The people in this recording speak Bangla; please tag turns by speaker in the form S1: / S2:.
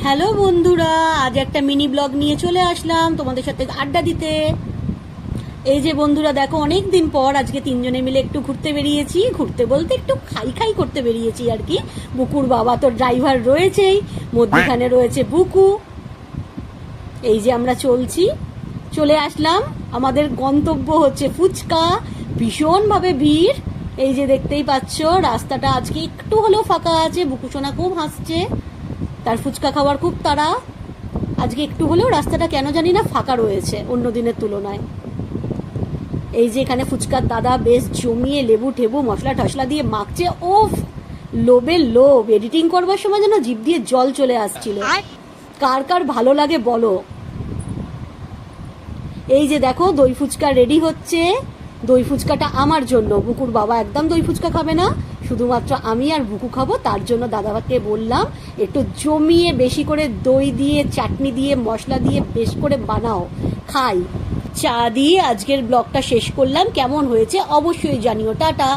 S1: হ্যালো বন্ধুরা, আজ একটা মিনি ব্লগ নিয়ে চলে আসলাম তোমাদের সাথে আড্ডা দিতে। এই যে বন্ধুরা দেখো, অনেক দিন পর আজকে তিনজনে মিলে একটু ঘুরতে বেরিয়েছি। ঘুরতে বলতে একটু খাই খাই করতে বেরিয়েছি আর কি। বুকুর বাবা তো ড্রাইভার রয়েছেই, মধ্যখানে রয়েছে বুকু। এই যে আমরা চলে আসলাম। আমাদের গন্তব্য হচ্ছে ফুচকা। ভীষণভাবে ভিড়, এই যে দেখতেই পাচ্ছ। রাস্তাটা আজকে একটু হলেও ফাঁকা আছে। বুকু সোনা খুব হাসছে, তার ফুচকা খাওয়ার খুব তাড়া। আজকে একটু হলেও রাস্তাটা কেন জানি না ফাঁকা রয়েছে অন্য দিনের তুলনায়। এই যে এখানে ফুচকার দাদা বেশ জমিয়ে লেবু টেবু মশলা টশলা দিয়ে মাখছে। ওফ, লোভের লোভ। এডিটিং করবার সময় যেন জিভ দিয়ে জল চলে আসছিল। কার কার ভালো লাগে বলো। এই যে দেখো, দই ফুচকা রেডি হচ্ছে। দই ফুচকাটা আমার জন্য, বুকুর বাবা একদম দই ফুচকা খাবে না, শুধুমাত্র আমি আর বুকু খাবো। তার জন্য দাদাকে বললাম একটু জমিয়ে বেশি করে দই দিয়ে চাটনি দিয়ে মশলা দিয়ে বেশ করে বানাও, খাই। চা দিয়ে আজকের ব্লগটা শেষ করলাম। কেমন হয়েছে অবশ্যই জানিও। টাটা।